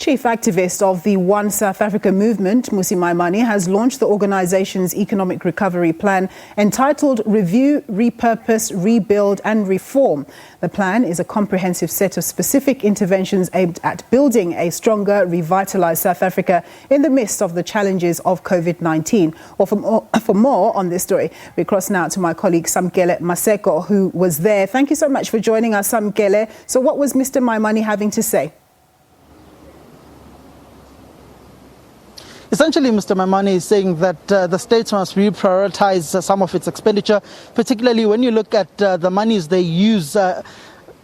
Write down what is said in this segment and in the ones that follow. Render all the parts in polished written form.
Chief activist of the One South Africa movement, Mmusi Maimane, has launched the organization's economic recovery plan entitled Review, Repurpose, Rebuild and Reform. The plan is a comprehensive set of specific interventions aimed at building a stronger, revitalized South Africa in the midst of the challenges of COVID-19. For more on this story, we cross now to my colleague Samkele Maseko, who was there. Thank you so much for joining us, Samkele. So what was Mr. Maimane having to say? Essentially, Mr. Maimane is saying that the states must reprioritize some of its expenditure, particularly when you look at the monies they use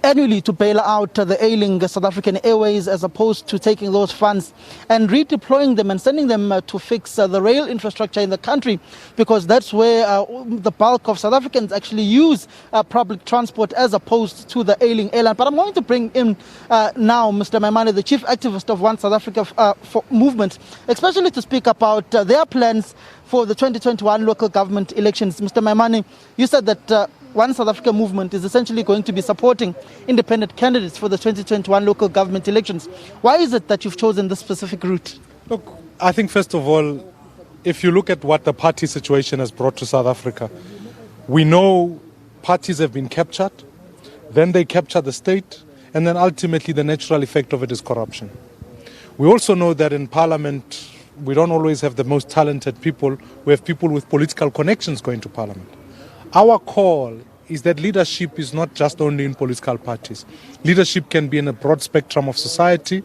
annually to bail out the ailing South African airways, as opposed to taking those funds and redeploying them and sending them to fix the rail infrastructure in the country, because that's where the bulk of South Africans actually use public transport as opposed to the ailing airline. But I'm going to bring in now Mr. Maimane, the chief activist of One South Africa movement, especially to speak about their plans for the 2021 local government elections. Mr. Maimane, you said that One South Africa movement is essentially going to be supporting independent candidates for the 2021 local government elections. Why is it that you've chosen this specific route? Look, I think first of all, if you look at what the party situation has brought to South Africa, we know parties have been captured, then they capture the state, and then ultimately the natural effect of it is corruption. We also know that in Parliament, we don't always have the most talented people. We have people with political connections going to Parliament. Our call is that leadership is not just only in political parties. Leadership can be in a broad spectrum of society,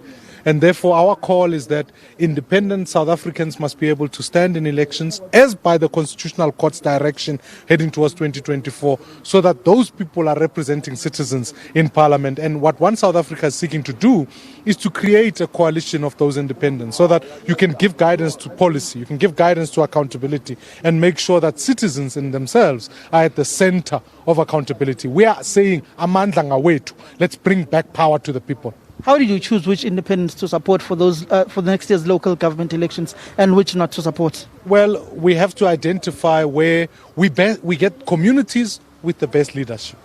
and therefore our call is that independent South Africans must be able to stand in elections as by the Constitutional Court's direction heading towards 2024, so that those people are representing citizens in Parliament. And what One South Africa is seeking to do is to create a coalition of those independents, so that you can give guidance to policy, you can give guidance to accountability, and make sure that citizens in themselves are at the center of accountability. We are saying, amandla ngawethu, let's bring back power to the people. How did you choose which independents to support for those for next year's local government elections and which not to support? Well, we have to identify where we get communities with the best leadership.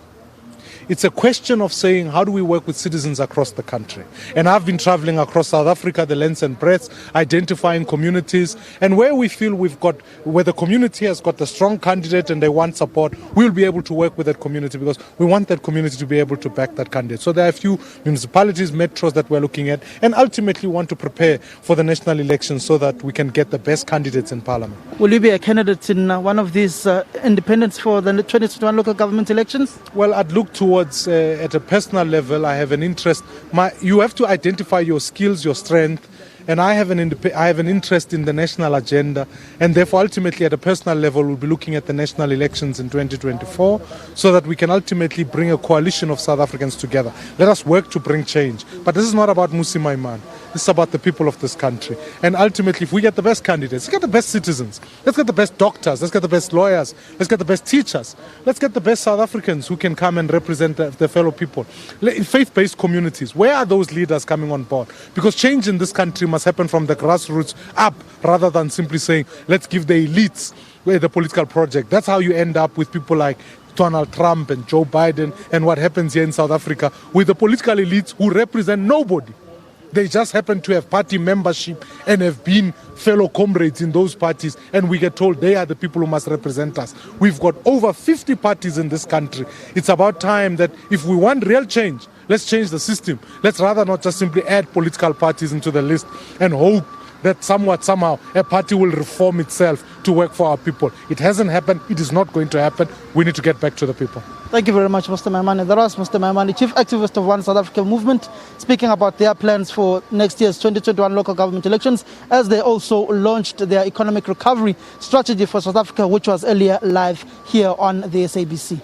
It's a question of saying, how do we work with citizens across the country? And I've been traveling across South Africa, the length and breadth, identifying communities. And where we feel where the community has got a strong candidate and they want support, we'll be able to work with that community, because we want that community to be able to back that candidate. So there are a few municipalities, metros that we're looking at, and ultimately want to prepare for the national elections so that we can get the best candidates in Parliament. Will you be a candidate in one of these independents for the 2021 local government elections? Well, I'd look towards at a personal level, I have an interest. You have to identify your skills, your strength, and I have an interest in the national agenda, and therefore ultimately at a personal level we'll be looking at the national elections in 2024, so that we can ultimately bring a coalition of South Africans together. Let us work to bring change. But this is not about Mmusi Maimane. This is about the people of this country. And ultimately, if we get the best candidates, let's get the best citizens, let's get the best doctors, let's get the best lawyers, let's get the best teachers, let's get the best South Africans who can come and represent their fellow people. In faith-based communities, where are those leaders coming on board? Because change in this country must happen from the grassroots up, rather than simply saying, let's give the elites the political project. That's how you end up with people like Donald Trump and Joe Biden, and what happens here in South Africa with the political elites who represent nobody. They just happen to have party membership and have been fellow comrades in those parties, and we get told they are the people who must represent us. We've got over 50 parties in this country. It's about time that if we want real change, let's change the system. Let's rather not just simply add political parties into the list and hope that somehow a party will reform itself to work for our people. It hasn't happened. It is not going to happen. We need to get back to the people. Thank you very much, Mr. Maimane. That was Mr. Maimane, chief activist of One South Africa movement, speaking about their plans for next year's 2021 local government elections, as they also launched their economic recovery strategy for South Africa, which was earlier live here on the SABC.